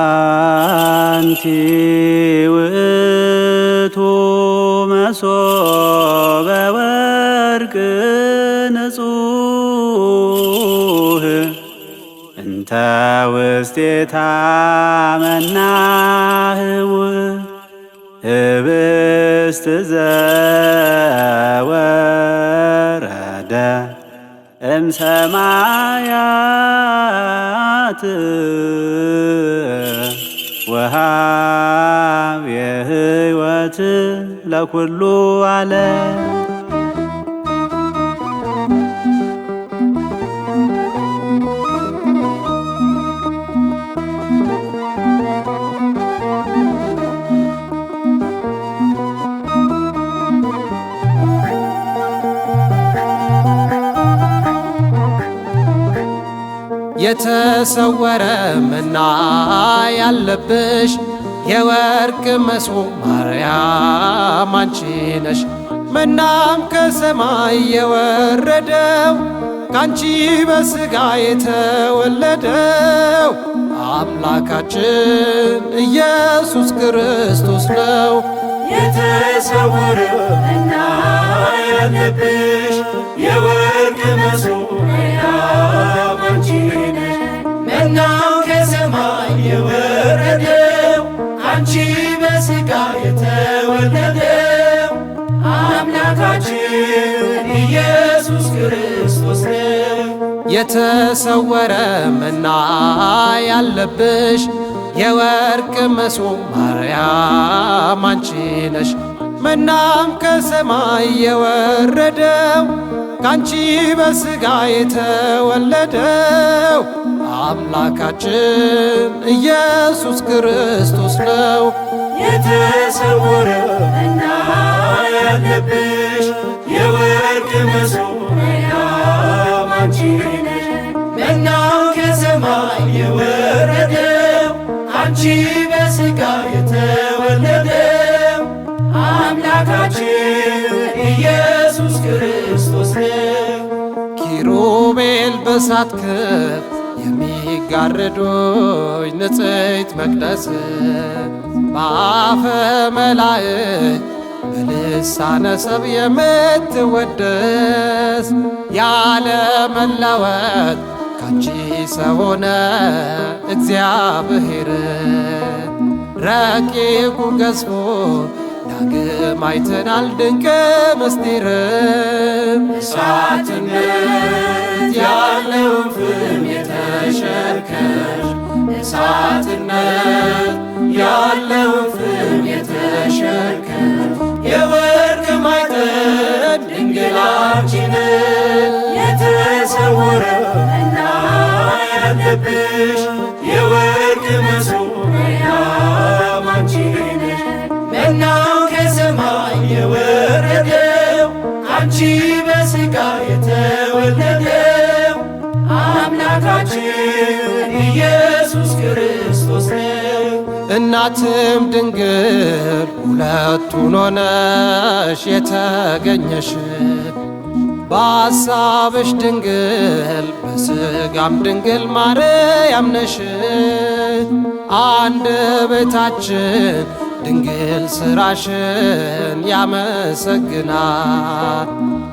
አንቲ ውእቱ መሶበ ወርቅ ንጹሕ እንተ ውስቴታ መናህው ህብስት ዘወረደ እምሰማያት ወሃብ የህይወት ለኩሉ ዓለም። የተሰወረ መና ያለብሽ የወርቅ መሶብ ማርያም አንቺ ነሽ። መናም ከሰማይ የወረደው ካንቺ በሥጋ የተወለደው አምላካችን ኢየሱስ ክርስቶስ ነው። የተሰወረ መና ያለብሽ የወርቅ መሶብ ማርያም አንቺ ነሽ። መናው ከሰማይ የወረደው ካንቺ በሥጋ የተወለደው አምላካችን ኢየሱስ ክርስቶስ ነው። የተሰወረ መና ያለብሽ የወርቅ መሶብ ማርያም አንቺ ነሽ። መናም ከሰማይ የወረደው ካንቺ በሥጋ የተወለደው አምላካችን ኢየሱስ ክርስቶስ ነው። የተሰወረ መና ያለብሽ የወርቅ መሶብ ማርያም አንቺ ነሽ። መናው ከሰማይ የወረደው ካንቺ በሥጋ የተወለደው አምላካችን ኢየሱስ ክርስቶስ ነው። ኪሩቤል በእሳት ክንፍ የሚጋርዱኝ ንጽሕት መቅደስ በአፈ መላእክት በልሳነ ሰብ የምትወደስ ያለ መለወጥ ካንቺ ሰው ሆነ እግዚአብሔር ረቂቁ ገዝፎ ዳግም አይተናል ድንቅ ምስጢር። እሳትነት ያለውን ፍም የተሸከምሽ እሳትነት ያለውን ፍም የተሸከምሽ የወርቅ ማዕጠንት ድንግል አንቺ ነሽ። የተሰወረ መና ያለብሽ የወርቅ መሶብ ማርያም አንቺ ነሽ። መናው ከሰማይ የወረደው ካንቺ በሥጋ የተወለደው አምላካችን ኢየሱስ ክርስቶስ ነው። እናትም ድንግል ሁለቱን ሆነሽ የተገኘሽ በሐሳብሽ ድንግል በሥጋም ድንግል ማርያም ነሽ። አንደበታችን ድንግል ሥራሽን ያመሰግናል።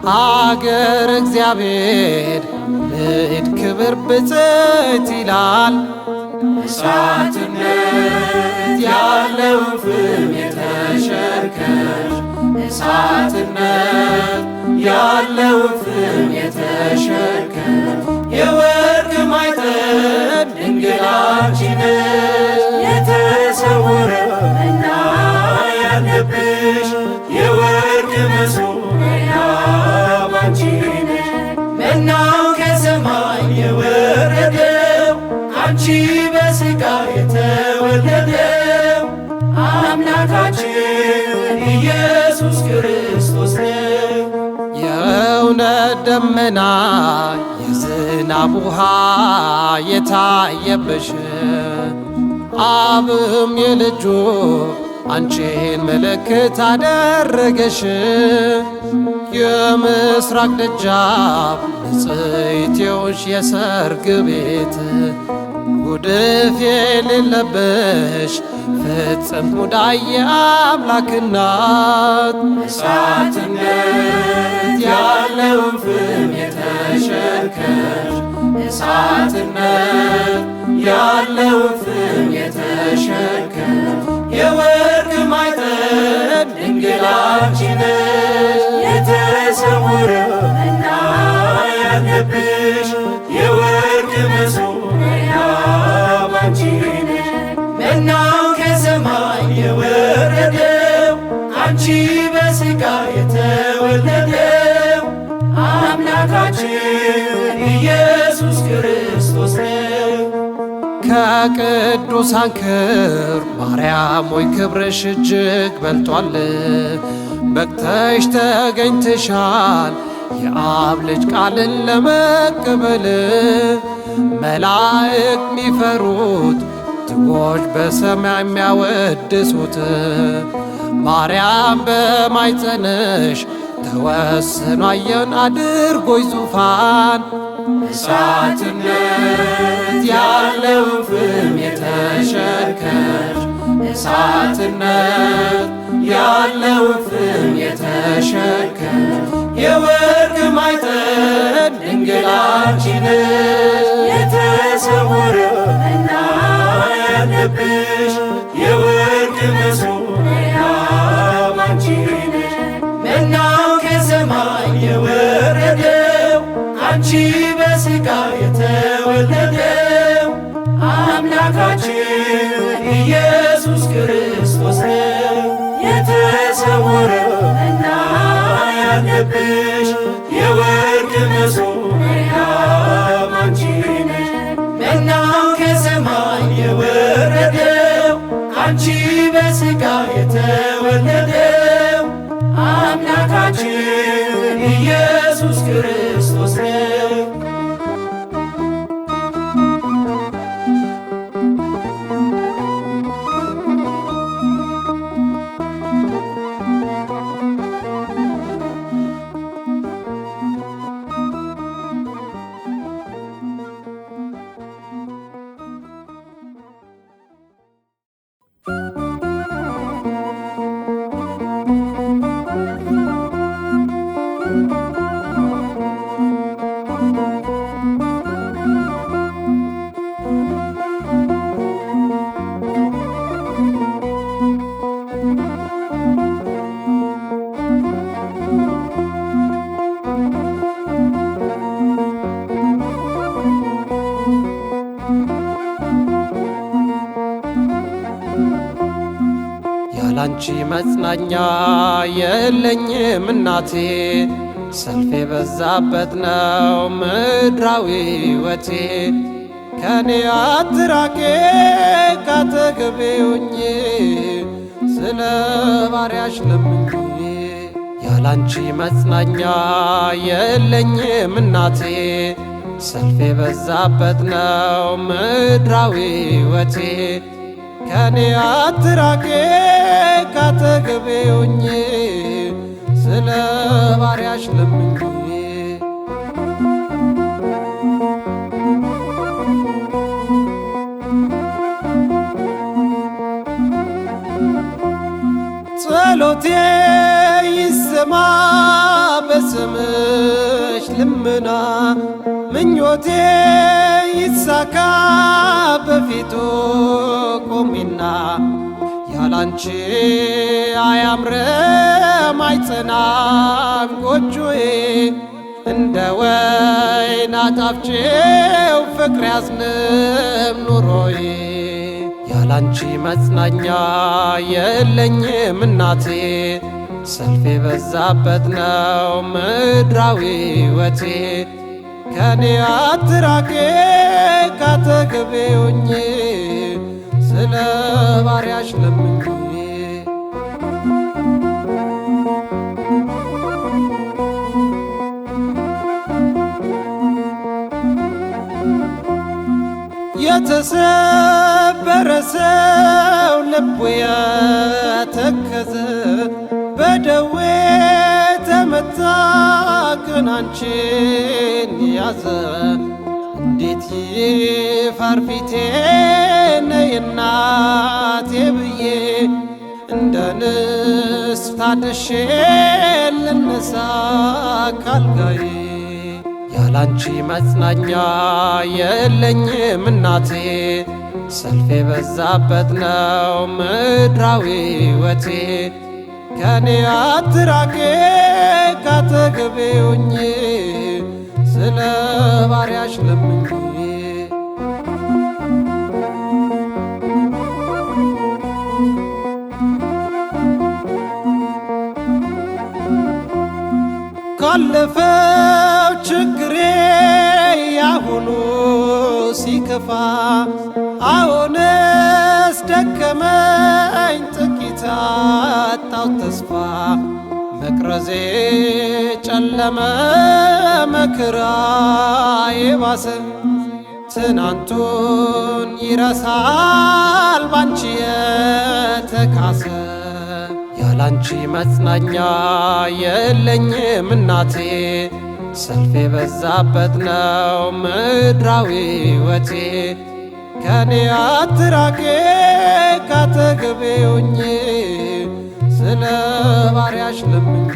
ሀገር እግዚአብሔር ልዕድ ክብር ብፅዕት ይላል። እሳትነት ያለውን ፍም የተሸከምሽ እሳትነት ያለውን ፍም የተሸከምሽ የወርቅ ማዕጠንት ድንግል አንቺ ነሽ። የተሰወረ መና ያለብሽ የወርቅ መሶብ ማርያም አንቺ ነሽ። መናው ከሰማይ የወረደው ካንቺ በሥጋ የተወለደው አምላካችን ኢየሱስ ክርስቶስ ነው። የእውነት ደመና የዝናብ ውሃ የታየብሽ አብም የልጁ አንቺን ምልክት አደረገሽ። የምስራቅ ደጃፍ ንጽሕት የሆንሽ የሰርግ ቤት ጉድፍ የሌለብሽ ፍጽም ሙዳየ አምላክ እናት እሳትነት ያለውን ፍም የተሸከምሽ እሳትነት ያለውን ፍም የተሸከምሽ የወርቅ ማዕጠንት ድንግል አንቺ ነሽ። የተሰወረው መና ያለብሽ የወርቅ መሶበያ ባንቺ ነሽ። መናው ከሰማይ የወረደው አንቺ በሥጋ የተወለደው አምላካችን ኢየሱስ ክርስቶስ ነው። ከቅዱሳን ክብር ማርያም ሆይ ክብርሽ እጅግ በልጧል። በቅተሽ ተገኝተሻል የአብ ልጅ ቃልን ለመቀበል። መላእክት ሚፈሩት ትጎች በሰማይ የሚያወድሱት ማርያም በማኅፀንሽ ተወስኖ አየን አድርጎሽ ዙፋን። እሳትነት ያለውን ፍም የተሸከምሽ እሳትነት ያለውን ፍም የተሸከምሽ የወርቅ ማዕጠንት ድንግል አንቺ ነሽ። የተሰወረው መና ያለብሽ የወርቅ መሶበያ ባንቺ ነሽ። መናው ከሰማይ የወረደው አንቺ በሥጋ የተወለደው አምላካችን ኢየሱስ ክርስቶስ ነው። የተሰወረው መና ያለብሽ የወርቅ መሶበያ ባንቺ ነሽ። መናው ከሰማይ የወረደው አንቺ በሥጋ የተወለደው አምላካችን ኢየሱስ ክርስቶስ ነው። ያላንቺ መጽናኛ የለኝም እናቴ፣ ሰልፍ የበዛበት ነው ምድራዊ ሕይወቴ። ከኔ አትራቄ ካጠገቤ ሁኚ፣ ስለ ባሪያሽ ለምኚ። ያላንቺ መጽናኛ የለኝም እናቴ፣ ሰልፍ የበዛበት ነው ምድራዊ ሕይወቴ። ከኔ አትራቄ ካጠገቤ ሁኚ፣ ስለ ባሪያሽ ለምኚ። ጸሎቴ ይሰማ በስምሽ ልመና፣ ምኞቴ ይሳካ በፊቱ ቆሚና። ያላንቺ አያምርም አይጸናም ጎጆዬ፣ እንደ ወይን አጣፍጬው ፍቅር ያዝንም ኑሮዬ። ያላንቺ መጽናኛ የለኝም እናቴ፣ ሰልፍ የበዛበት ነው ምድራዊ ሕይወቴ። ከኔ አትራቄ ካጠገቤ ሁኚ፣ ስለ ባሪያሽ ለምኚ። የተሰበረ ሰው ልቡ የተከዘ፣ በደዌ ተመታ ግን አንቺን ያዘ። እንደ እንዴት ይፈር ፊቴ ነይ እናቴ ብዬ እንደ ንስር ታድሼ ልነሳ ካልጋዬ ያላንቺ መጽናኛ የለኝም እናቴ ሰልፍ የበዛበት ነው ምድራዊ ሕይወቴ ከኔ አትራቄ ካጠገቤ ሁኚ ስለ ባሪያሽ ለምኜ ካለፈው ችግሬ ያሁኑ ሲከፋ አሁንስ ደከመኝ ጥቂት አጣው ተስፋ መቅረዜ ጨለመ መከራዬ ባሰ ትናንቱን ይረሳል ባንቺ የተካሰ ያላንቺ መጽናኛ የለኝም እናቴ ሰልፍ የበዛበት ነው ምድራዊ ሕይወቴ ከኔ አትራቄ ካጠገቤ ሁኚ ስለ ባሪያሽ ለምኜ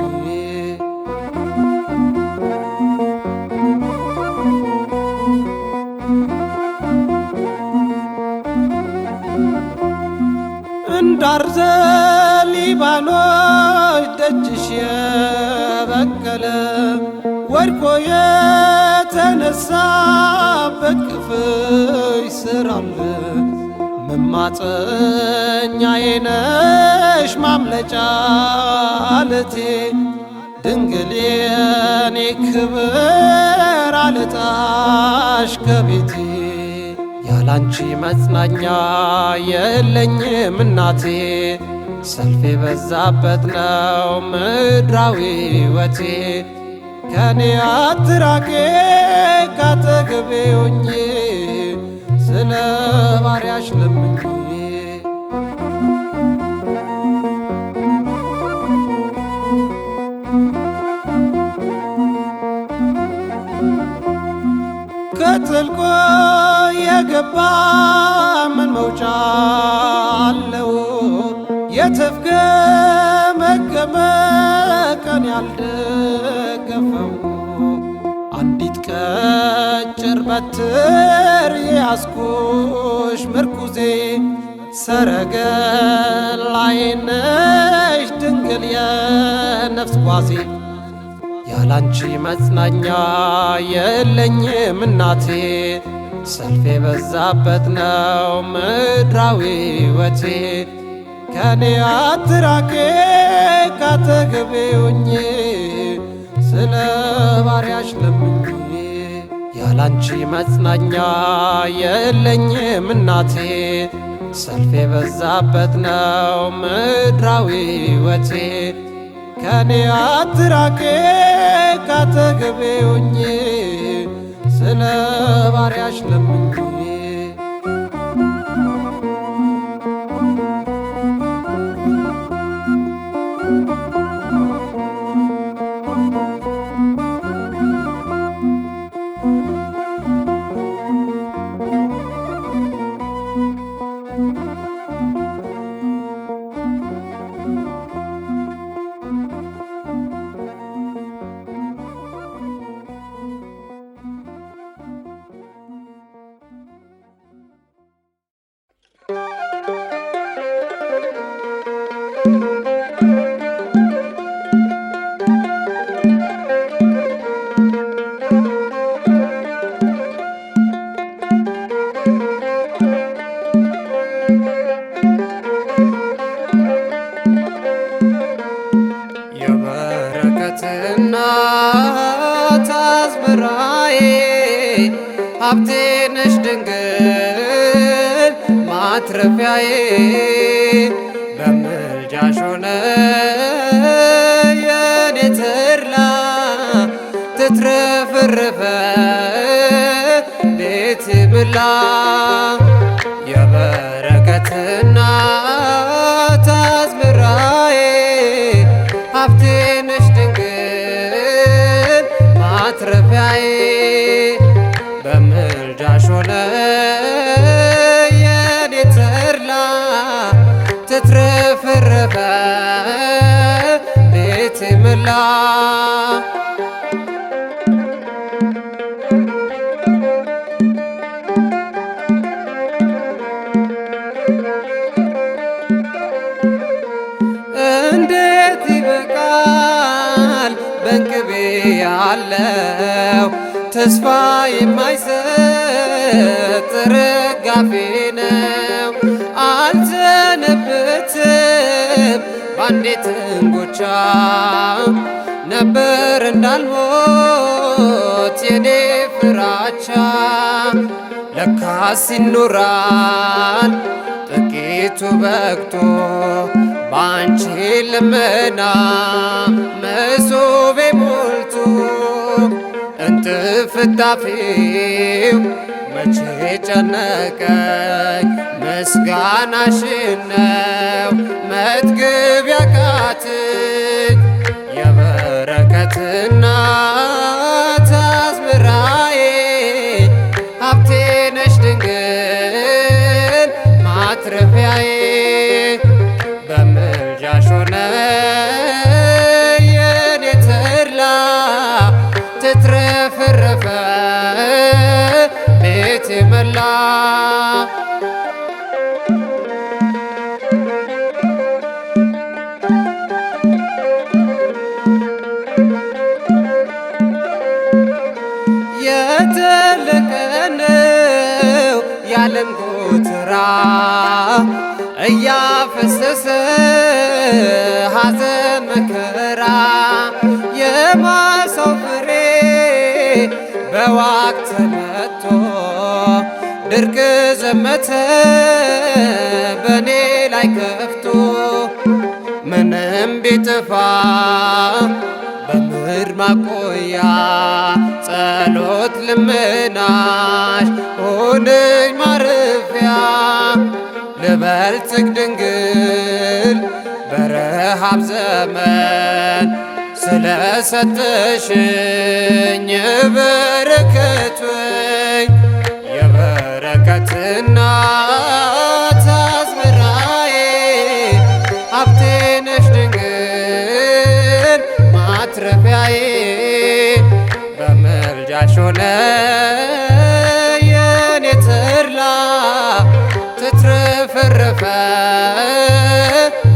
እንዳርዘ ሊባኖስ ደጅሽ የበቀለ ወድቆ የተነሳ በቅፍሽ ስር አለ መማፀኛዬ ነሽ ማምለጫ ዓለቴ ድንግል የኔ ክብር አልጣሽ ከቤቴ ያላንቺ መጽናኛ የለኝም እናቴ ሰልፍ የበዛበት ነው ምድራዊ ሕይወቴ ከኔ አትራቄ ካጠገቤ ሁኚ ስለ ባሪያሽ ለምኜ ከጥልቁ የገባ ምን መውጫ አለው የተፍገመገመ ቀን ያልደገፈው አንዲት ቀጭር በትር የያዝኩሽ ምርኩዜ ሰረገላዬ ነሽ ድንግል የነፍስ ጓዜ ያላንቺ መጽናኛ የለኝም እናቴ ሰልፍ የበዛበት ነው ምድራዊ ሕይወቴ ከኔ አትራቄ ካጠገቤ ሁኚ ስለ ባሪያሽ ለምኜ ያላንቺ መጽናኛ የለኝም እናቴ ሰልፍ የበዛበት ነው ምድራዊ ሕይወቴ ከኔ አትራቄ ካጠገቤ ሁኚ ስለ ባሪያሽ ለምኜ እናት አዝመራዬ ሀብቴ ነሽ ድንግል ማትረፊያዬ በምልጃሽ ሆነ የኔ ተድላ ትትረፈረፈ ቤት ምላ የበረከት እናት አዝመራዬ ሀብቴ ነሽ ድንግል ማትረፊያዬ በምልጃ ያለው ተስፋ የማይሰጥ ርጋፌ ነው። አልዘነበትም ባንዲት እንጎቻ ነበር እንዳልሞት የኔ ፍራቻ። ለካስ ይኖራል ጥቂቱ በቅቶ ባንቺ ልመና መሶቤ ሞልቶ እንጥፍጣፊው መቼ ጨነቀኝ ምስጋናሽን ነው መጥገብ ያቃተኝ። የበረከት እናት አዝመራዬ ሀብቴ ነሽ ድንግል ማትረፊያዬ። በምልጃሽ ሆነ የኔ ተድላ ተትረፈረፈ ቤቴ መላ። የተለቀ ነው የዓለም ጎተራ እያፈሰሰ ሐዘን መከራ። የማሳው ፍሬ በዋግ ተመቶ ድርቅ ዘመተ በኔ ላይ ከፍቶ። ምንም ቢጠፋ በምድር ማቆያ ጸሎት ልመናሽ ሆነኝ ማረፊያ። ልበልጽግ ድንግል በረሃብ ዘመን ስለሰጠሽኝ በረከት ወይን። የበረከት እናት አዝመራዬ ሀብቴ ነሽ ድንግል ማትረፊያዬ። በምልጃሽ ሆነ የኔ ተድላ ተትረፈረፈ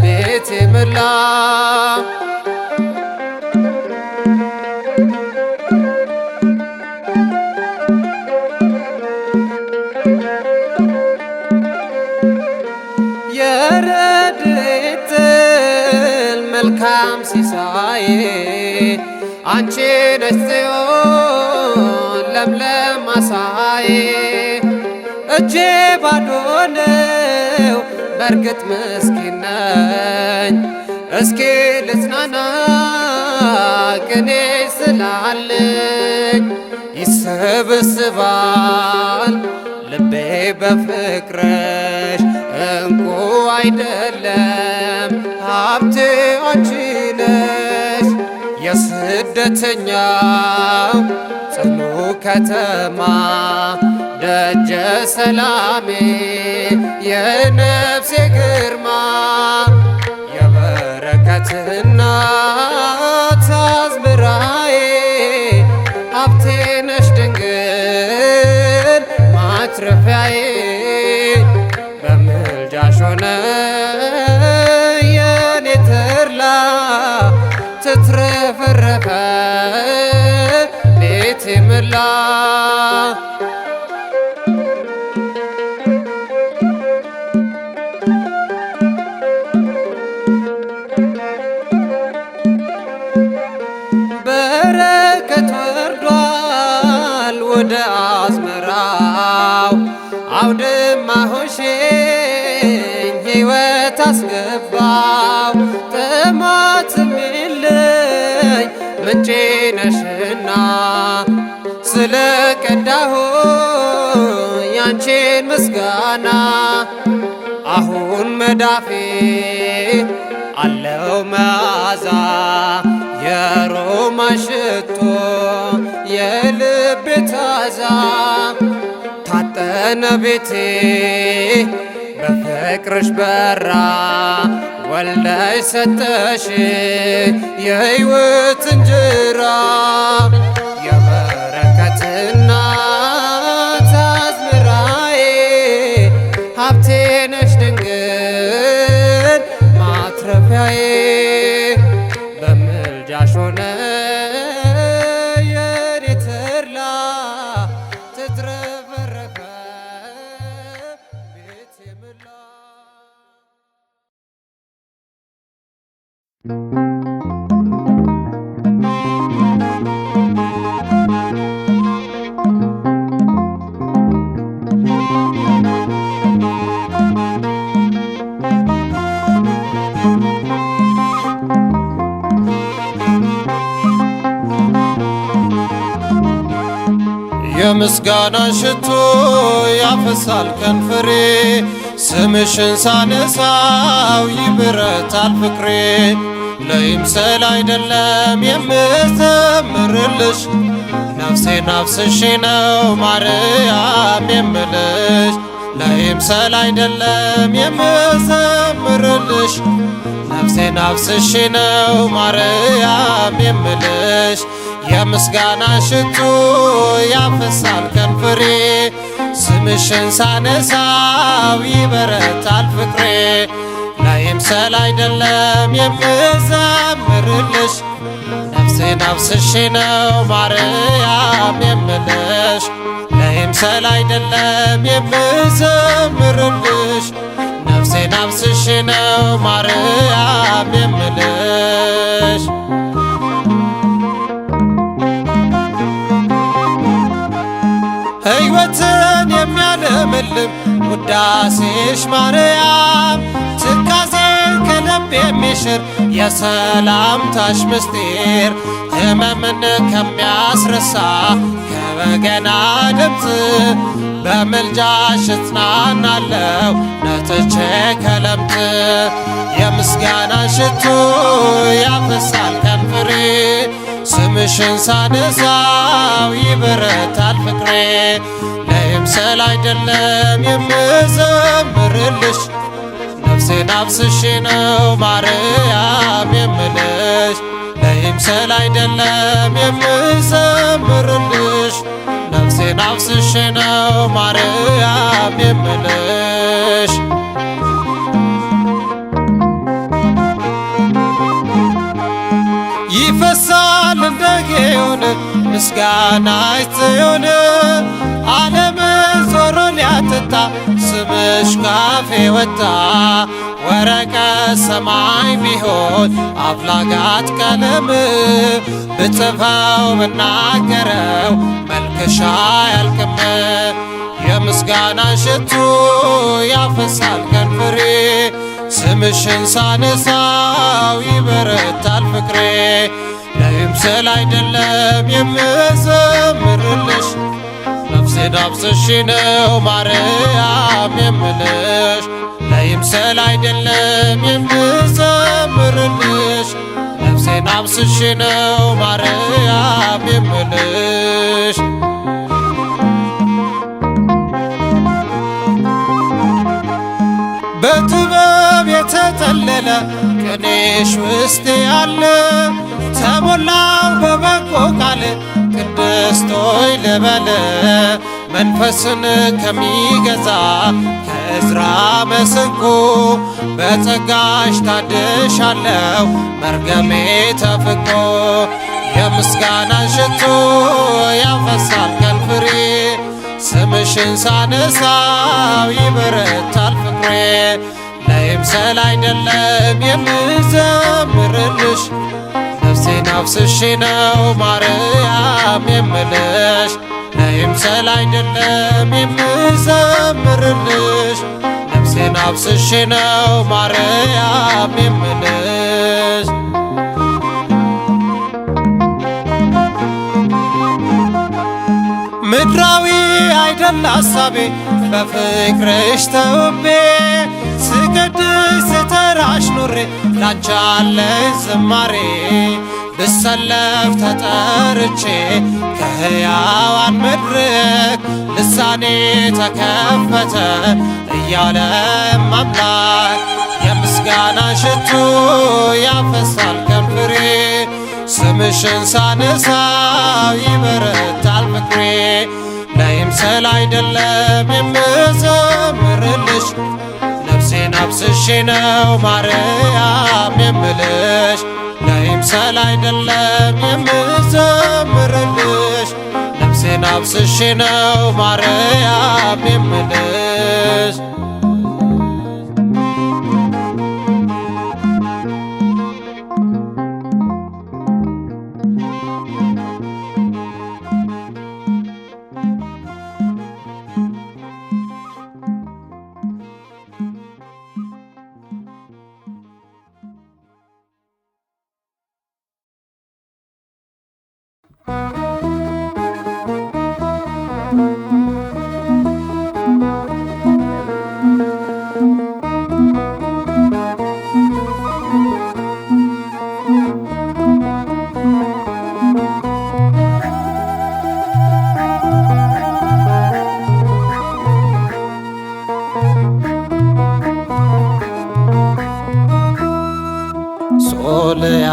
ቤቴ መላ። የረድኤት መልካም ሲሳዬ አንቺ ነሽ ጽዮን ለምለም አሳዬ። እጄ ባዶ ነው በርግጥ ምስኪን ነኝ፣ እስኪ ልጽናና ቅኔ ስላለኝ። ይሰበስባል ልቤ በፍቅርሽ እንቁ አይደለም ሀብቴ አንቺ ነሽ። የስደተኛው ጽኑ ከተማ ደጀ ሰላሜ የነፍሴ ግርማ። የበረከት እናት አዝመራዬ ሀብቴ ነሽ ድንግል ማትረፊያዬ። በምልጃሽ ሆነ የኔ ተድላ ተትረፈረፈ ቤቴ መላ። በረከት ወርዷል ወደ አዝመራው አውድማ ሆንሽኝ ሕይወት አስገባው። ጥማትም የለኝ ምንጭ ነሽና ስለ ቀዳሁ ያንቺን ምስጋና። አሁን መዳፌ አለው መዓዛ የሮማን ሽቶ የልቤ ታዛ። ታጠነ ቤቴ በፍቅርሽ በራ ወልደሽ ሰጠሽ የሕይወት እንጀራ። የበረከት እናት አዝመራዬ ሀብቴ ነሽ ድንግል ማትረፊያዬ። በምልጃሽ ሆነ የምስጋና ሽቶ ያፈሳል ከንፈሬ ስምሽን ሳነሳው ይበረታል ፍቅሬ ለይምሰል አይደለም የምዘምርልሽ ነፍሴን አፍስሼ ነው ማርያም የምልሽ ለይምሰል አይደለም የምዘምርልሽ ነፍሴን አፍስሼ ነው ማርያም የምልሽ የምስጋና ሽቱ ያፈሳል ከንፈሬ ስምሽን ሳነሳው ይበረታል ፍቅሬ ለይምሰል አይደለም የምዘምርልሽ ነፍሴን አፍስሼ ነው ማርያም የምልሽ ለይምሰል አይደለም የምዘምርልሽ ነፍሴን አፍስሼ ነው ማርያም የምልሽ ሕይወትን የሚያለመልም ውዳሴሽ ማርያም ትካዜን ከልብ የሚሽር የሰላምታሽ ምስጢር ሕመምን ከሚያስረሳ ከበገና ድምፅ በምልጃሽ እጽናናለሁ ነጥቼ ከለምጥ የምስጋና ሽቱ ያፈሳል ከንፈሬ ስምሽን ሳነሳው ይበረታል ፍቅሬ ለይምሰል አይደለም የምዘምርልሽ ነፍሴን አፍስሼ ነው ማርያም የምልሽ ለይምሰል አይደለም የምዘምርልሽ ነፍሴን አፍስሼ ነው ማርያም የምልሽ ይፈሳል እንደ ጌዮን ምስጋናሽ ጽዮን ዓለምን ዞሮ ሊያጠጣ ስምሽ ካፌ ወጣ ወረቀት ሰማይ ቢሆን አፍላጋት ቀለም ብጽፈው ብናገረው መልክሽ አያልቅም የምስጋና ሽቱ ያፈሳል ከንፈሬ ስምሽን ሳነሳው ይበረታል ፍቅሬ ለይምሰል አይደለም የምዘምርልሽ ነፍሴን አፍስሼ ነው ማርያም የምልሽ ለይምሰል አይደለም የምዘምርልሽ ነፍሴን አፍስሼ ነው ማርያም የምልሽ በጥበብ የተጠለለ ቅኔሽ ውስጥ ያለ ተሞላው በበጎ ቃል ቅድስት ሆይ ልበል መንፈስን ከሚገዛ ከዕዝራ መሰንቆ በጸጋሽ ታድሻለሁ መርገሜ ተፍቆ የምስጋና ሽቱ ያፈሳል ከንፈሬ ስምሽን ሳነሳው ይበረታል ፍቅሬ ለይምሰል አይደለም የምዘምርልሽ ነፍሴን አፍስሼ ነው ማርያም የምልሽ ለይምሰል አይደለም የምዘምርልሽ ነፍሴን አፍስሼ ነው ማርያም የምልሽ ምድራዊ አይደል ሐሳቤ በፍቅርሽ ተውቤ ስቀድስ ስተራሽ ኑሬ ላንቺ አለኝ ዝማሬ ብሰለፍ ተጠርቼ ከሕያዋን መድረክ ልሳኔ ተከፈተ እያለ አምላክ የምስጋና ሽቱ ያፈሳል ከንፈሬ ስምሽን ሳነሳው ይበረታል ፍቅሬ ለይምሰል አይደለም የምዘምርልሽ ነፍሴን አፍስሼ ነው ማርያም የምልሽ ለይምሰል አይደለም የምዘምርልሽ ነፍሴን አፍስሼ ነው ማርያም የምልሽ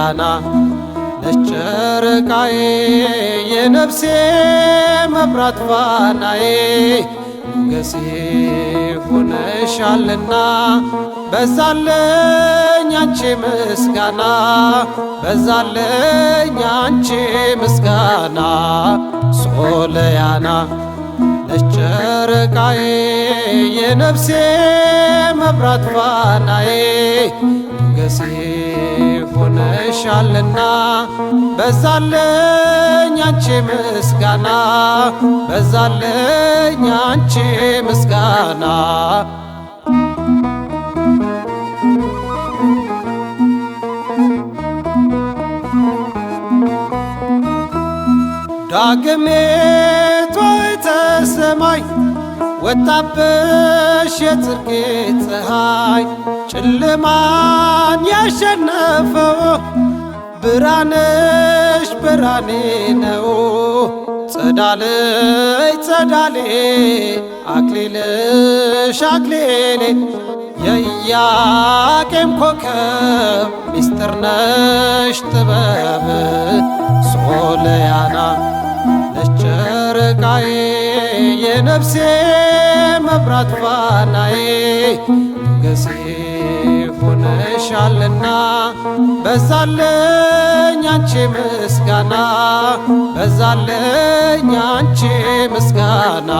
ሶለያና ነች ጨረቃዬ የነፍሴ መብራት ፋናዬ ሞገሴ ሆነሻልና በዛለኝ አንቺ ምስጋና በዛለኝ አንቺ ምስጋና ሶለያና ነች ጨረቃዬ የነፍሴ መብራት ፋናዬ ሞገሴ ሆነሻልና በዛለኝ አንቺ ምስጋና በዛለኝ አንቺ ምስጋና ዳግሜቷ ተሰማይ ወጣብሽ የጽድቅ ፀሐይ ጨለማን ያሸነፈው ብርሃንሽ ብርሃኔ ነው። ጸዳለይ ጸዳሌ አክሊልሽ አክሊሌ የኢያቄም ኮከብ ሚስጥር ነሽ ጥበብ ሶለያና ነች ጨረቃዬ የነፍሴ መብራት ፋናዬ ሞገሴ ሆነሻልና በዛለኝ አንቺ ምስጋና በዛለኝ አንቺ ምስጋና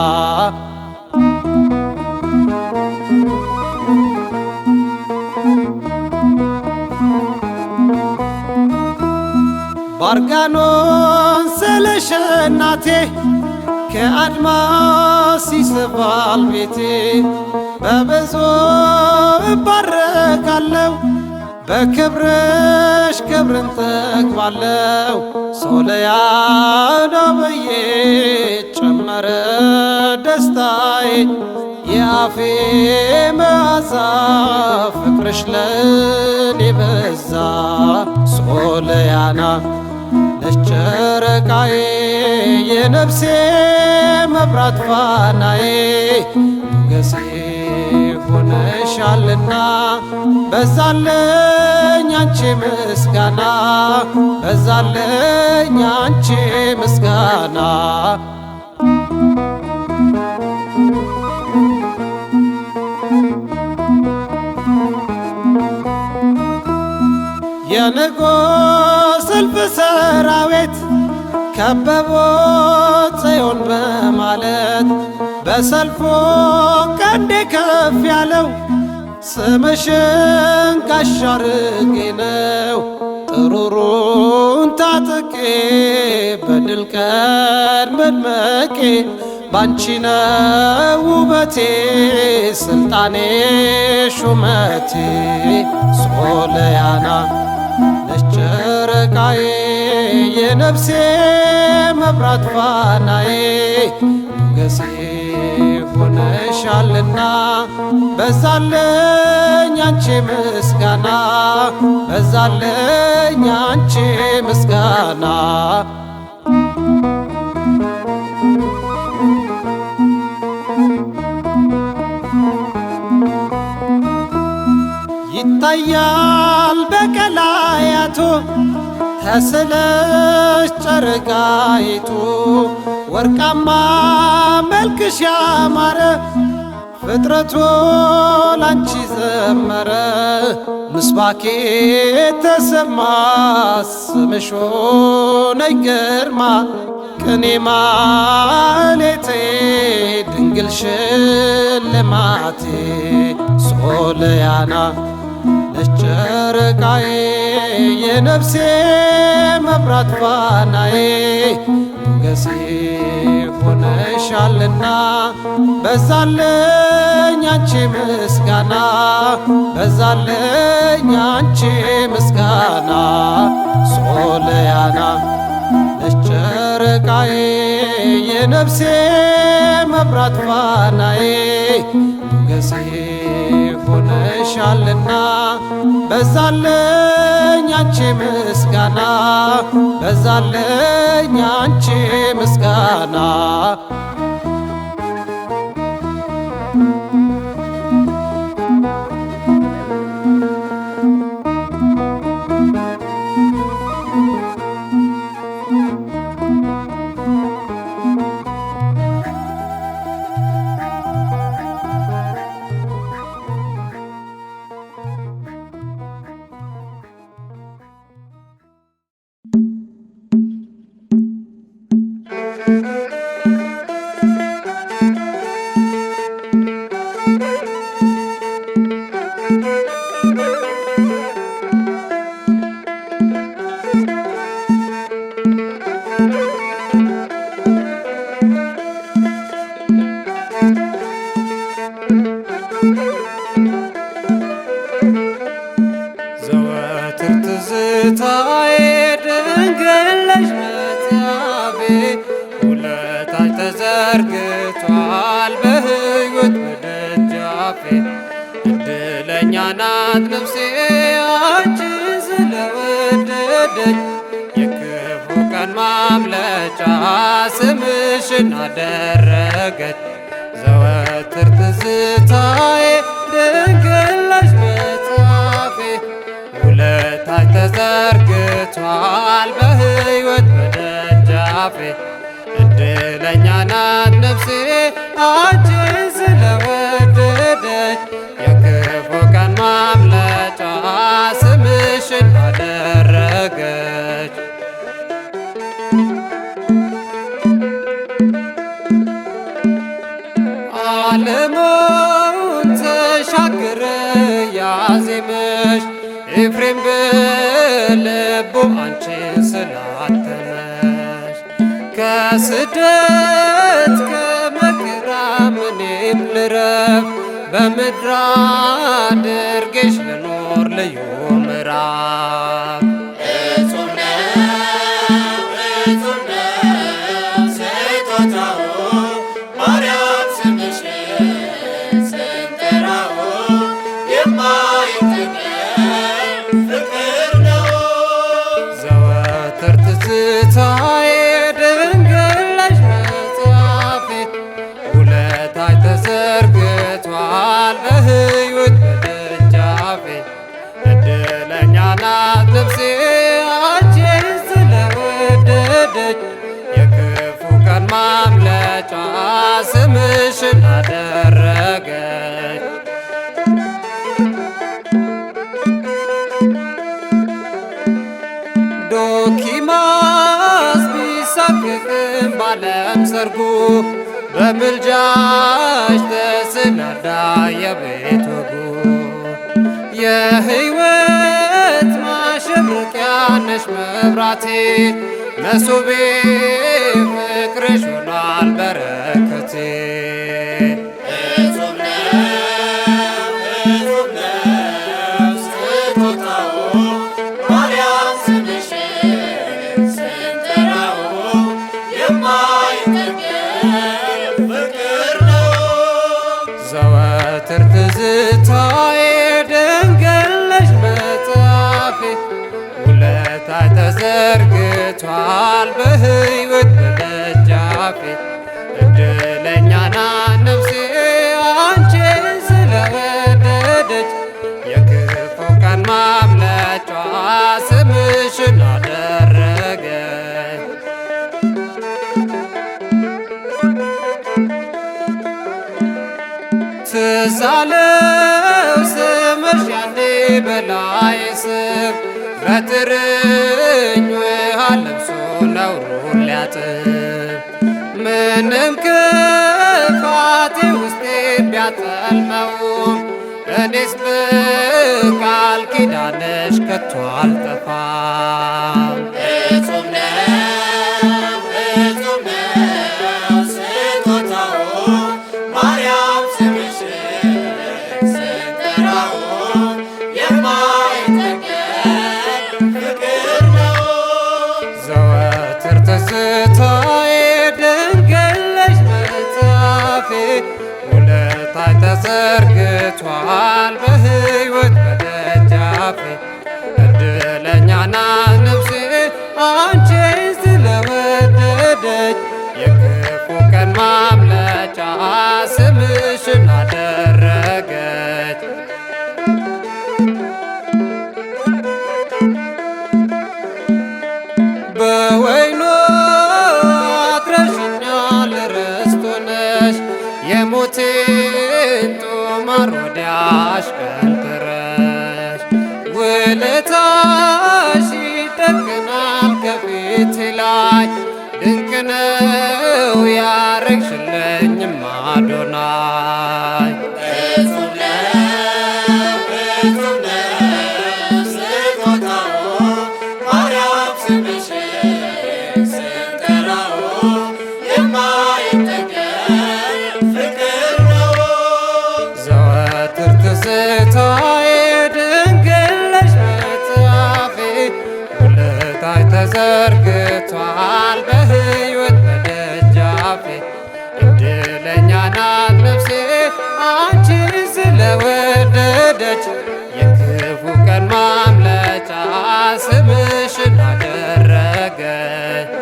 ባርጋኖን ስለሽ እናቴ ከአድማስ ይስባል ቤቴ በብዙ እባረካለሁ በክብርሽ ክብርን ጠግባለሁ ሶለያና ብዬ ጨመረ ደስታዬ የአፌ መዓዛ ፍቅርሽ ለኔ በዛ ሶለያና ነች ጨረቃዬ የነፍሴ መብራት ፋናዬ ሞገሴ ሆነሻልና በዛለኝ አንቺ ምስጋና በዛለኝ አንቺ ምስጋና የንጉሥ እልፍ ሰራዊት ከበቦት ጽዮን በማለት በሰልፉ ቀንዴ ከፍ ያለው ስምሽን ጋሻ አድርጌ ነው። ጥሩሩን ታጥቄ በድል ቀን መድመቄ ባንቺ ነው ውበቴ ስልጣኔ ሹመቴ ሶለያና ነች ጨረቃዬ የነፍሴ መብራት ፋናዬ ሞገሴ ሆነሻልና በዛለኝ አንቺ ምስጋና በዛለኝ አንቺ ምስጋና ይታያል በቀላያቱ ተስለሽ ጨረቃይቱ ወርቃማ መልክሽ ያማረ ፍጥረቱ ላንቺ ዘመረ ምስባኬ ተሰማ ስምሽ ሆነኝ ግርማ ቅኔ ማህሌቴ ድንግል ሽልማቴ ሶለያና ነች ጨረቃዬ የነፍሴ መብራት ፋናዬ ሞገሴ ሆነሻልና በዛለኝ አንቺ ምስጋና በዛለኝ አንቺ ምስጋና ሶለያና ነች ጨረቃዬ የነፍሴ መብራት ፋናዬ ሞገሴ ሆነሻልና በዛለኝ አንቺ ምስጋና በዛለኝ አንቺ ምስጋና ትዝታዬ ድንግል ነሽ መጽሐፌ ውለታሽ ተዘርግቷል በሕይወት በደጃፌ እድለኛ ናት ነፍሴ አንቺን ስለወደደች የክፉ ቀን ማምለጫ ስምሽን አደረገች ዘወትር ትዝታዬ ድንግል ነሽ መጽሐፌ ውለታሽ ተዘርግቷል በሕይወት በደጃፌ እድለኛ ናት ነፍሴ አንቺን ስለወደደች የክፉ ቀን ማምለጫ ስምሽን አደረገች። ዓለሙን ተሻገረ ያዜመሽ ኤፍሬም በልቡ አንቺን ስላተመሽ ከስደት ከመከራ እኔም ልረፍ በምድር አድርጌሽ ልኖር ልዩ ምዕራፍ እጹብ ነው ስጦታው ማርያም ስምሽን ስንጠራው የማይጠገብ ፍቅር ነው። ዘወትር ትዝታዬ ድንግል ነሽ መጽሐፌ ውለታሽ ተዘርግቷል በሕይወት በደጃፌ እድለኛ ናት ነፍሴ አንቺን ስለወደደች የክፉ ቀን ማምለጫ ስምሽን አደረገች። ዶኪማስ ቢሳቀቅም ባለም ሰርጉ በምልጃሽ ተሰናዳ የቤት ወጉ የሕይወት ማሸብረቂያ ነሽ መብራቴ መሶቤ ፍቅርሽ ሆኗል በረከቴ እጹብ ነው ስጦታው ማርያም ስምሽን ስንጠራው የማይጠገብ ፍቅር ነው። ዘወትር ትዝታዬ ድንግል ነሽ መጽሐፌ ውለታሽ ተዘርግቷል በሕይወት በደጃፌ እድለኛ ናት ነፍሴ አንቺን ስለወደደች የክፉ ቀን ማምለጫ ስምሽን አደረገች። ትዝ አለው ስምሽ ያኔ በላይ ስም በጥርኝ ውሃ ለብሶ ነውሩን ሊያጥብ ምንም ክፋቴ ውስጤ ቢያጠልመውም እኔስ በቃል ኪዳንሽ ከቶ አልጠፋም። እጹብ ነው ስጦታው ማርያም ስምሽን ስንጠራው የማይጠገብ ፍቅር ነው። ዘወትር ትዝታዬ ድንግል ነሽ መጽሐፌ ውለታሽ ተዘርግቷል በሕይወት በደጃፌ እድለኛ ናት ነፍሴ አንቺን ስለወደደች የክፉ ቀን ማምለጫ ስምሽን አደረገች። በወይኑ አድረሽኛል ርስት ሆነሽ የሞቴን ጦማር ወዲያሽ ቀንጥረሽ ውለታሽ ይደቅናል ከፊቴ ላይ ድንቅ ነው ያረግሽልኝም አዶናይ እጹብ ነው ስጦታው ማርያም ስምሽን ስንጠራው የማይጠገብ ፍቅር ነው። ዘወትር ትዝታዬ ድንግል ነሽ መጽሐፌ ተዘርግቷል በሕይወት በደጃፌ። እድለኛ ናት ነፍሴ አንቺን ስለወደደች፣ የክፉ ቀን ማምለጫ ስምሽን አደረገች።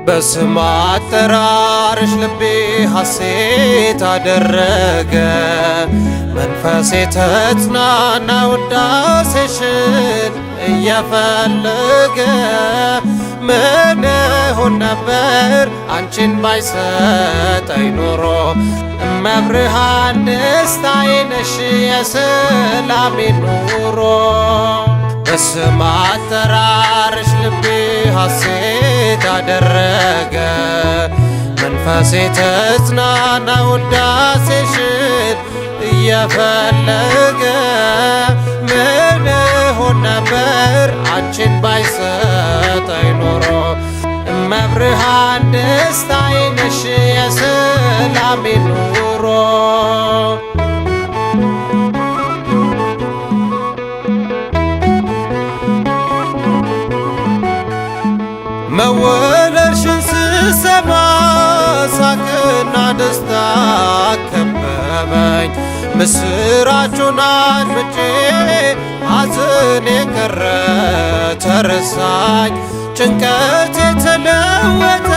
በስም አጠራርሽ ልቤ ሐሴት አደረገ፣ መንፈሴ ተጽናና ውዳሴሽን እየፈለገ። ምን እሆን ነበር አንቺን ባይሰጠኝ ኖሮ፣ እመብርሃን ደስታዬ ነሽ የሰላሜ ኑሮ። በስም አጠራርሽ ልቤ ሐሴት አደረገ፣ መንፈሴ ተጽናና ውዳሴሽን እየፈለገ። ምን እሆን ነበር አንቺን ባይሰጠኝ ኖሮ፣ እመብርሃን ደስታዬ ነሽ የሰላሜ ኑሮ። መወለድሽን ስሰማ ሳቅና ደስታ ከበበኝ፣ ምስራቹን አድምጬ ሐዘኔ ቀረ ተረሳኝ። ጭንቀት የተለወጠ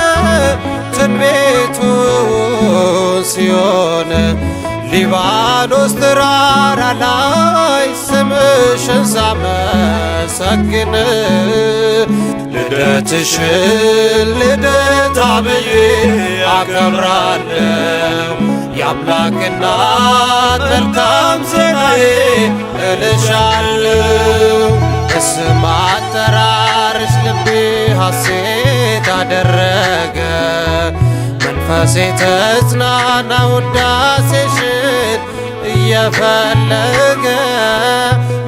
ትንቢቱን ሲሆን፣ ሊባኖስ ተራራ ላይ ስምሽን ሳመሰግን። ልደትሽን ልደታ ብዬ አከብራለሁ፣ የአምላክ እናት መልካም ዜናዬ እልሻለሁ። በስም አጠራርሽ ልቤ ሐሴት አደረገ፣ መንፈሴ ተጽናና ውዳሴሽን እየፈለገ።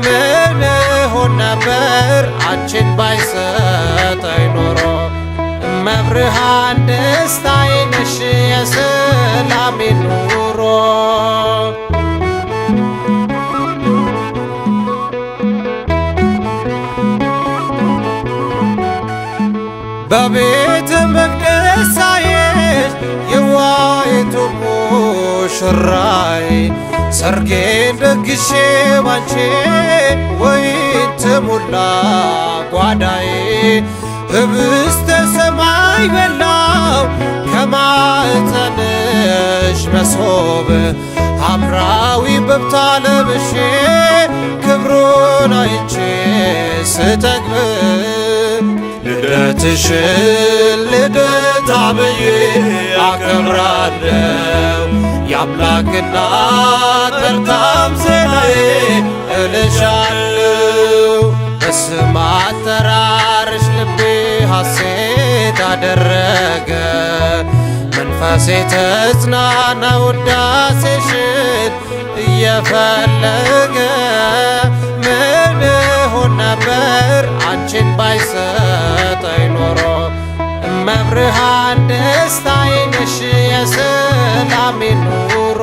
ምን እሆን ነበር አንቺን ባይሰጠኝ ኖሮ፣ እመብርሃን ደስታዬ ነሽ የሰላሜ ኑሮ። በቤተ መቅደስ ሳይሽ የዋይቱ ሙሽራዬ፣ ሰርጌን ደግሼ ባንቺ ወይን ተሞላ ጓዳዬ። ህብስተ ሰማይ በላው ከማኅፀንሽ መሶብ፣ ሐምራዊ በብታ ለብሼ ክብሩን አይቼ ስጠግብ። ልደትሽን ልደታ ብዬ አከብራለሁ፣ የአምላክ እናት መልካም ዜናዬ እልሻለሁ። በስም አጠራርሽ ልቤ ሐሴት አደረገ፣ መንፈሴ ተጽናና ውዳሴሽን እየፈለገ። ምን እሆን ነበር አንቺን ባይሰጠኝ ኖሮ፣ እመብርሃን ደስታዬ ነሽ የሰላሜ ኑሮ።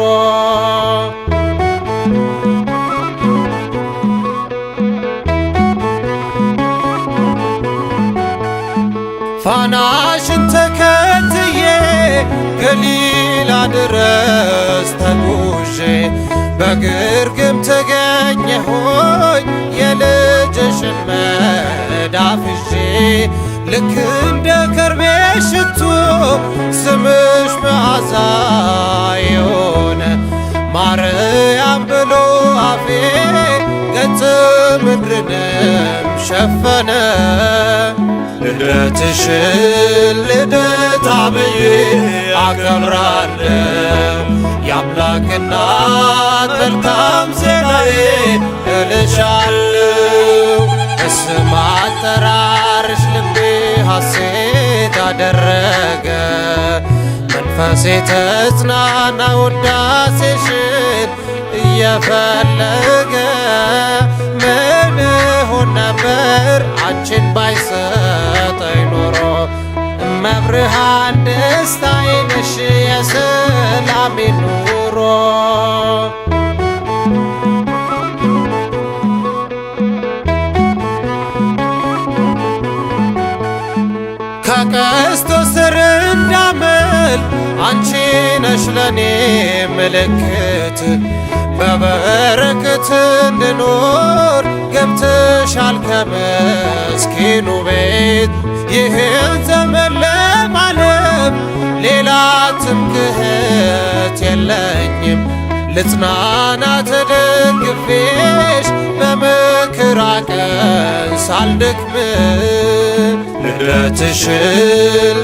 ፋናሽን ተከትዬ ገሊላ ድረስ ተጉዤ፣ በግርግም ተገኘሁኝ የልጅሽን መዳፍ ይዤ። ልክ እንደ ከርቤ ሽቱ ስምሽ መዓዛ የሆነ፣ ማርያም ብሎ አፌ ገጽ ምድርንም ሸፈነ። ልደትሽን ልደታ ብዬ አከብራለሁ፣ የአምላክ እናት መልካም ዜናዬ እልሻለሁ። በስም አጠራርሽ ልቤ ሐሴት አደረገ። መንፈሴ ተጽናና ውዳሴሽን እየፈለገ ምን ሆን ነበር አንቺን ባይሰጠኝ ኖሮ። እመብርሃን ደስታዬ ነሽ የሰላሜ ኑሮ። ከቀስቱ ስር እንዳመል አንቺ ነሽ ለኔ ምልክት። በበረከት እንድኖር ገብተሻል ከምስኪኑ ቤት። ይህን ዘመን ለማለፍ ሌላ ትምክህት የለኝም። ልጽናና ተደግፌሽ በመከራ ቀን ሳልደክም። ልደትሽን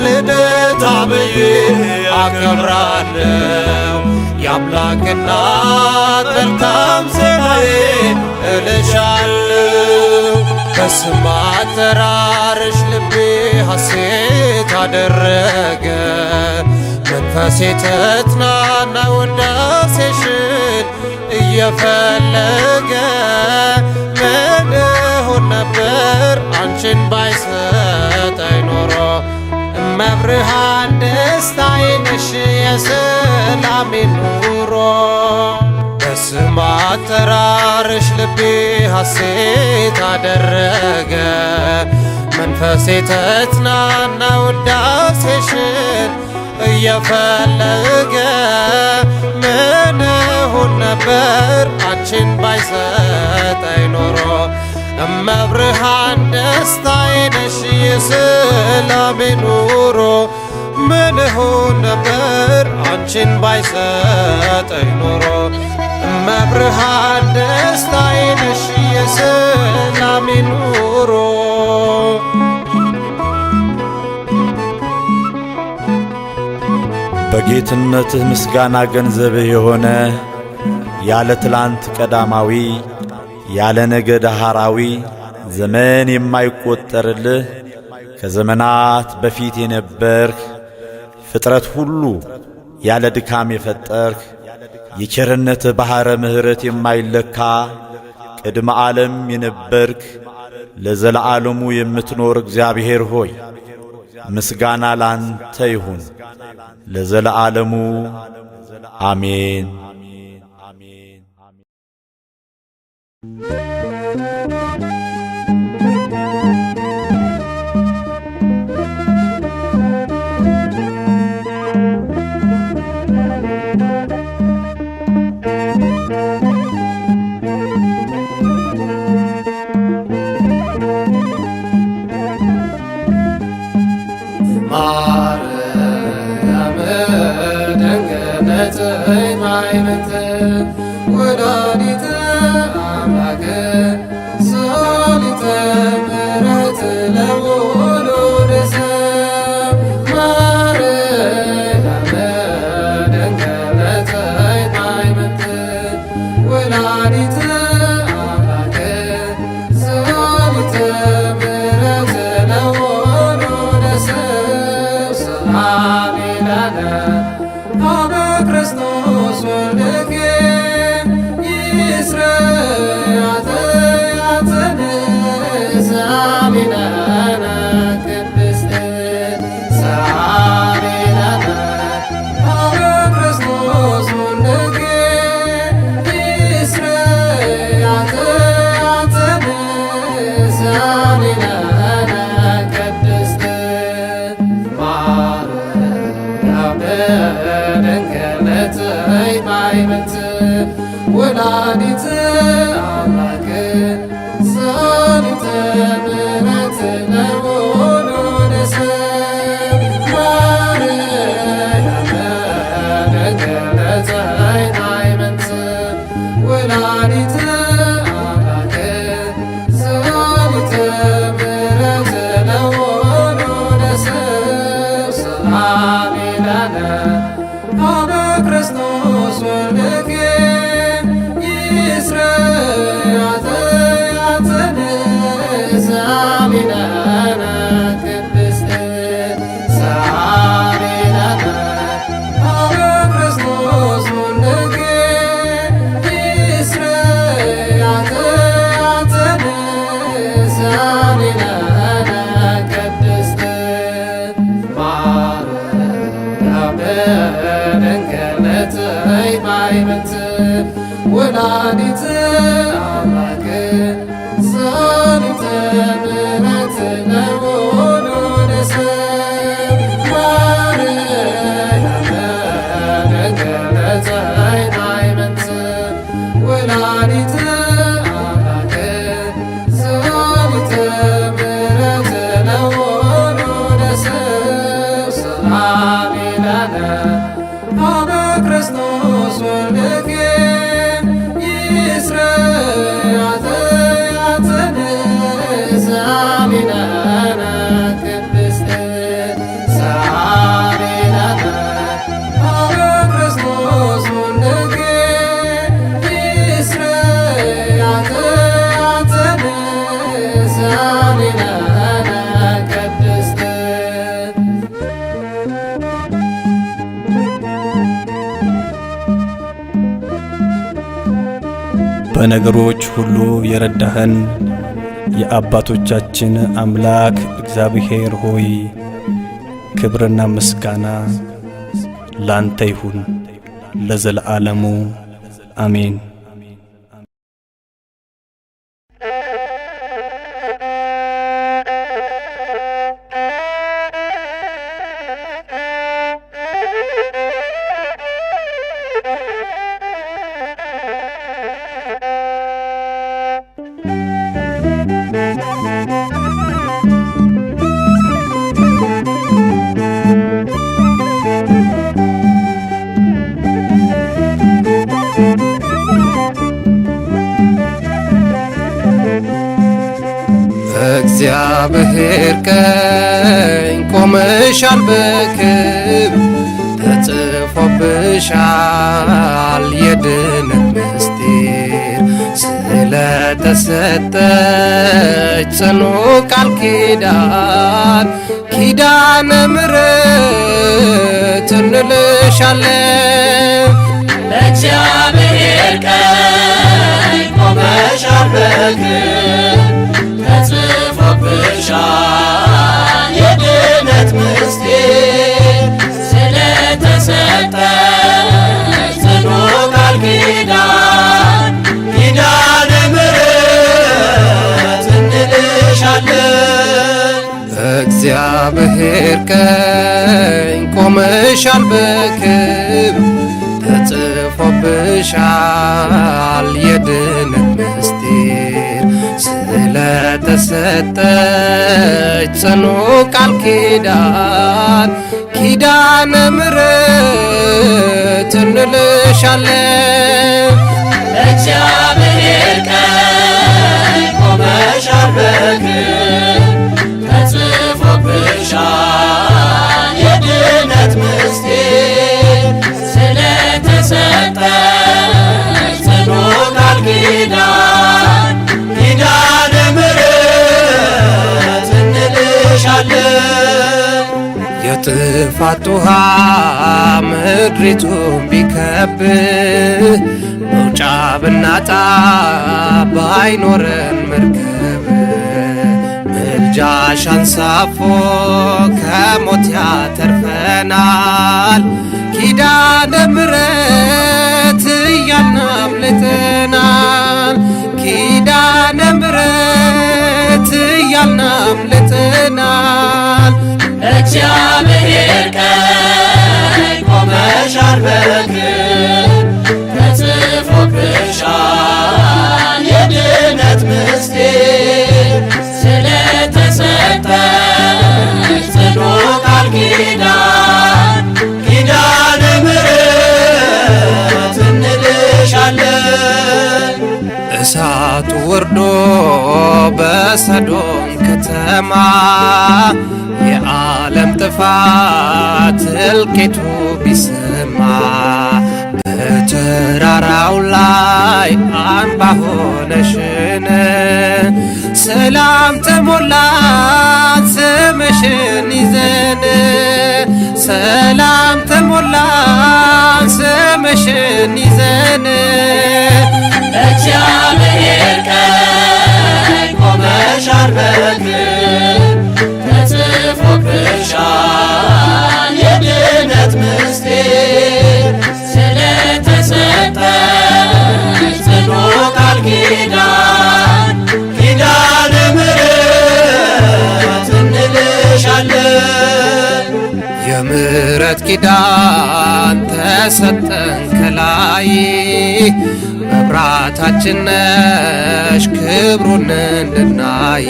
ልደታ ብዬ አከብራለሁ። የአምላክ እናት መልካም ዜናዬ እልሻለሁ። በስም አጠራርሽ ልቤ ሐሴት አደረገ። መንፈሴ ተጽናና ውዳሴሽን እየፈለገ ምን ሆን ነበር አንቺን ባይሰጠኝ ኖሮ። እመብርሃን ደስታዬ ነሽ የሰላሜ ኑሮ። በስም አጠራርሽ ልቤ ሐሴት አደረገ። መንፈሴ ተጽናና ውዳሴሽን እየፈለገ ምን ሆን ነበር አንቺን ባይሰጠኝ ኖሮ። እመብርሃን ደስታዬ ነሽ የሰላሜ ኑሮ። ምን ሆን ነበር አንቺን ባይሰጠኝ ኖሮ። እመብርሃን ደስታዬ ነሽ የሰላሜ ኑሮ። በጌትነትህ ምስጋና ገንዘብህ የሆነ ያለ ትላንት ቀዳማዊ ያለ ነገ ዳህራዊ ዘመን የማይቆጠርልህ ከዘመናት በፊት የነበርክ ፍጥረት ሁሉ ያለ ድካም የፈጠርክ የቸርነትህ ባሕረ ምሕረት የማይለካ ቅድመ ዓለም የነበርክ ለዘለዓለሙ የምትኖር እግዚአብሔር ሆይ ምስጋና ላንተ ይሁን ለዘለዓለሙ አሜን። ማርያም ደንገነት ማይነት ወላዲተ አምላክ ሰሊተ ምሕረት ለውሉደ ሰብ። ማርያም ደንገነት ማይነት ወላዲተ አምላክ ሰሊተ ምሕረት ለውሉደ ሰብ። ሰላም ለነ አበ ክርስቶስ ወልድኪ ወላዲተ አምላክ ሰሊተ ምሕረት ለውሉደ ሰብ። ማርያም ደንገነት ሃይማኖት ወላዲተ አምላክ ሰሊተ ምሕረት ለውሉደ ሰብ። ሰላም ለነ አበ ክርስቶስ ክርስቶስ ወልድኪ ይስረይ ኃጢአትነ ሳሚለነ ቅድስት ሳሚለነ ሀበ ክርስቶስ ወልድኪ ይስረይ ኃጢአትነ ሳሚለነ ቅድስት ማርያም ድንግል ዘይማይበት ወላዲተ አምላክ ሰአሊተ ምሕረት ለወሉደ ሰብ ማርያም ድንግል ዘይማይበት ወላዲተ አምላክ ሰአሊተ ምሕረት ለወሉደ ሰብ ሰላም ለነ ሀበ ክርስቶስ ወልድኪ ይስረይ ኃጢአትነ ሳሚለነ ቅድስት ሳሚለነ ሀበ ክርስቶስ ወልድኪ ይስረይ ኃጢአትነ ሳሚለነ ቅድስት በነገሮች ሁሉ የረዳኸን የአባቶቻችን አምላክ እግዚአብሔር ሆይ ክብርና ምስጋና ላንተ ይሁን ለዘለዓለሙ አሜን። እግዚአብሔር ቀኝ ቆመሻል በክብር ተጽፎብሻል የድነት ምስጢር ስለተሰጠች ጽኑ ቃል ኪዳን ኪዳነ ምሕረት እንልሻለን። ለእግዚአብሔር ቀኝ ቆመሻል በክብር ተጽፎብሻል የድነት ምስጢር ስለተሰጠች ጽኑ ቃል ኪዳን ኪዳነ ምሕረት እንልሻለን። እግዚአብሔር ቀኝ ቆመሻል በክብር ተጽፎብሻል የድነት ምስጢር ስለተሰጠች ጽኑ ቃል ኪዳን ኪዳነ ምሕረት እንልሻለን። ለእግዚአብሔር ቀኝ ቆመሻል በክብር ተጽፎብሻል የድነት ምስጢር ስለተሰጠች ጽኑ ቃል ኪዳን ኪዳነ ምሕረት እንልሻለን። የጥፋት ውሃ ምድሪቱን ቢከብ መውጫ ብናጣ ባይኖረን መርከብ ምልጃሽ አንሳፎ ከሞት ያተርፈናል። ኪዳነ ምሕረት እያልን አምልጠናል። ኪዳነ ምሕረት እያልን አምልጠናል። እግዚአብሔር ቀኝ ቆመሻል በክብር ተጽፎብሻል የድነት ምስጢር ስለተሰጠች ጽኑ ቃል ኪዳን ኪዳነ ምሕረት እንልሻለን። እሳቱ ወርዶ በሰዶም ከተማ የዓለም ጥፋት እልቂቱ ቢሰማ በተራራው ላይ አምባ ሆነሽን ሰላም ተሞላን ስምሽን ይዘን ሰላም ተሞላን ስምሽን ይዘን እግዚአብሔር ቀኝ ቆመሻል በግር ተጽፎብሻል የድነት ምስጢር ስለተሰጠሽ ጽኑ ቃል ኪዳን ኪዳነ ምሕረት እንልሻለን። የምሕረት ኪዳን ተሰጠን ከላይ መብራታችን ነሽ ክብሩን እንድናይ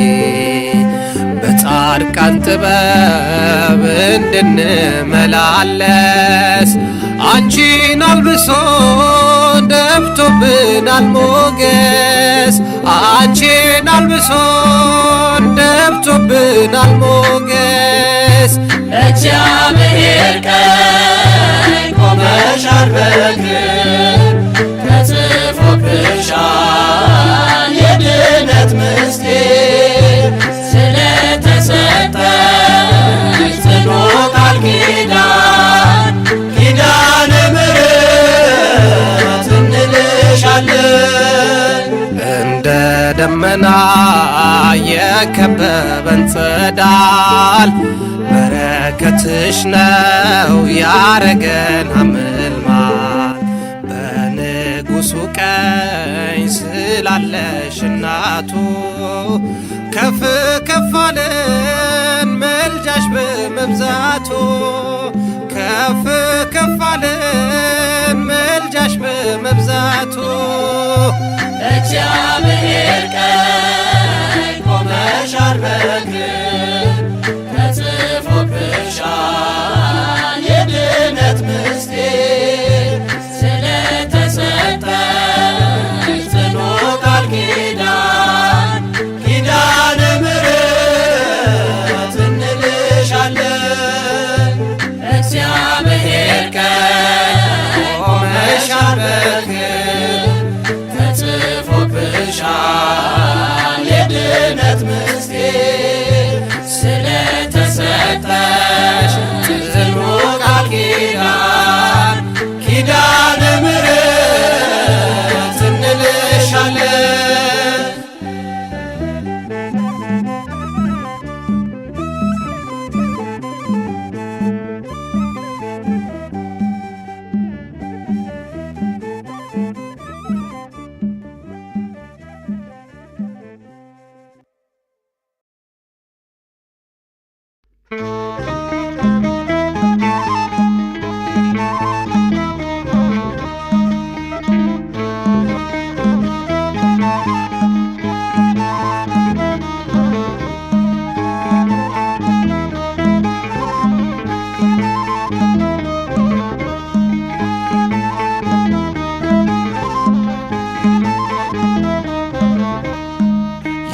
በጻድቃን ጥበብ እንድንመላለስ አንቺን አልብሶ ደፍቶብናል ሞገስ አንቺን አልብሶ ደፍቶብናል ሞገስ እግዚአብሔር ቀኝ ቆመሻል በግር ተጽፎብሻል የድነት ምስጢር ስለተሰጠሽ ጽኑ ቃል ኪዳን ኪዳነ ምሕረት እንልሻለን። እንደ ደመና የከበበን ጸዳል በረከትሽ ነው ያረገን አምልማል በንጉሡ ቀኝ ስላለሽ እናቱ ከፍ ከፍ አለን መልጃሽ በመብዛቱ ከፍ ከፍ አለን መልጃሽ በመብዛቱ እግዚአብሔር ቀኝ ቆመሻል በግር ተጽፎብሻል የድነት ምስጢር ስለተሰጠሽ ጽኑ ቃል ኪዳን ኪዳነ ምሕረት እንልሻለን። እግዚአብሔር ቀኝ ቆመሻል በግር ተጽፎብሻል የድነት ምስጢር ስለተሰጠሽ ጽኑ ቃል ኪዳን ኪዳነ ምሕረት እንልሻለን።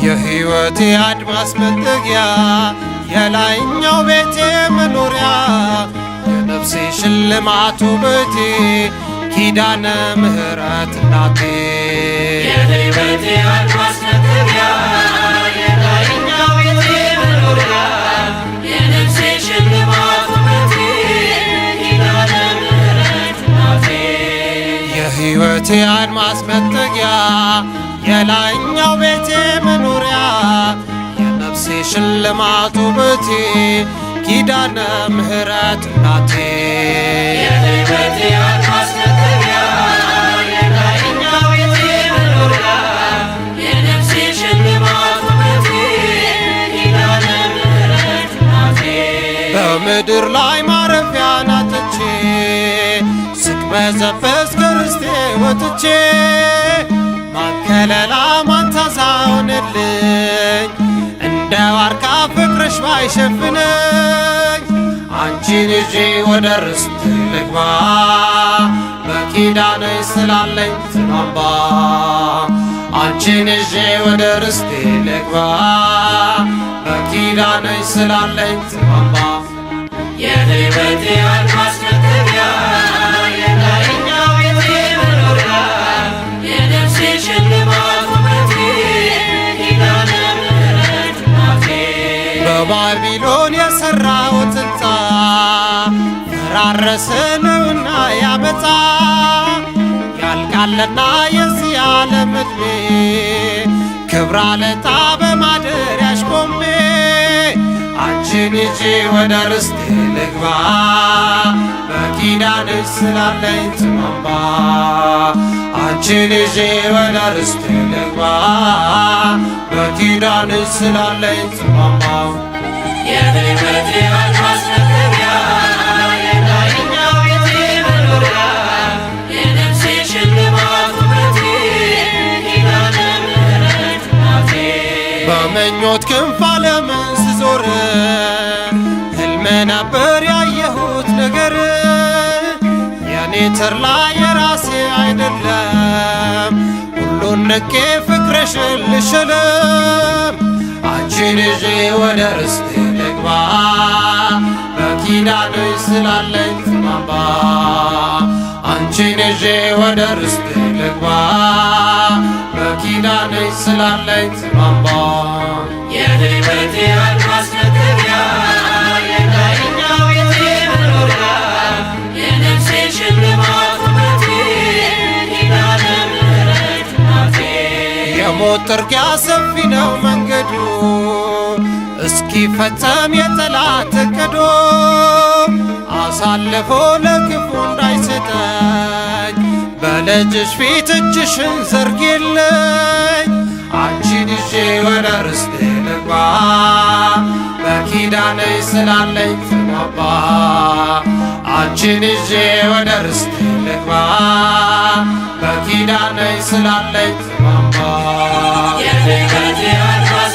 የሕይወቴ አድማስ መጠጊያ የላይኛው ቤቴ መኖሪያ የነፍሴ ሽልማት ውበቴ ኪዳነ ምሕረት እናቴ የሕይወቴ አድማስ መጠጊያ የላይኛው ቤቴ መኖሪያ የነፍሴ ሽልማት ውበቴ ኪዳነ ምሕረት እናቴ የሕይወቴ አድማስ መጠጊያ የላይኛው ቤቴ መኖሪያ የነፍሴ ሽልማት ውበቴ ኪዳነ ምሕረት እናቴ የሕይወቴ አድማስ መጠጊያ የላይኛው ቤቴ መኖሪያ የነፍሴ ሽልማት ውበቴ ኪዳነ ምሕረት እናቴ በምድር ላይ ማረፊያ ናጥቼ ስቅበዘበዝ ከርስቴ ወጥቼ ማንከለላ ማንታዛ ሆነልኝ እንደ ዋርካ ፍቅርሽ ባይሸፍነኝ አንቺን ይዤ ወደ ርስት ልግባ በኪዳንሽ ስላለኝ ጽናባ አንቺን ይዤ ወደ ርስቴ ልግባ በኪዳንሽ ስላለኝ ጽናባ የሕይወቴ አድማስ መጠጊያ የላይኛው ቤቴ መኖሪያ የፈራረሰ ነውና ያመጣ ያልቃልና የዚህ ዓለም ዕድሜ ክብር አለታ በማደሪያሽ ቆሜ አንቺን ይዤ ወደ ርስቴ ልግባ በኪዳንሽ ስላለኝ ጽናባ አንቺን ይዤ ወደ ርስቴ ልግባ በኪዳንሽ ስላለኝ ጽናባ የሕይወቴ አድማስ መግቢያ የላይኛው ቤቴ መኖሪያ የነፍሴ ሽልማት ውበቴ ኪዳነ ምሕረት እናቴ በምኞት ክንፍ ዓለምን ስዞር ሕልም ነበር ያየሁት ነገር የኔ ተድላ የራሴ አይደለም ሁሉን ንቄ ፍቅርሽን ልሸለም አንቺን ይዤ ወደ ርስቴ ልግባ በኪዳንሽ ስላለኝ ጽናባ አንቺን ይዤ ወደ ርስቴ ልግባ በኪዳንሽ ስላለኝ ጽናባ የሕይወቴ አድማስ መግቢያ የላይኛው ቤቴ መኖሪያ የነፍሴ ሽልማት ውበቴ ኪዳነ ምሕረት እናቴ የሞት ጥርጊያ ሰፊ ነው መንገዱ እስኪፈጸም የጠላት እቅዱ አሳልፎ ለክፉ እንዳይሰጠኝ በልጅሽ ፊት እጅሽን ዘርጊልኝ አንቺን ይዤ ወደ ርስቴ ልግባ በኪዳንሽ ስላለኝ ጽናባ አንቺን ይዤ ወደ ርስቴ ልግባ በኪዳንሽ ስላለኝ ጽናባ የሕይወቴ አድማስ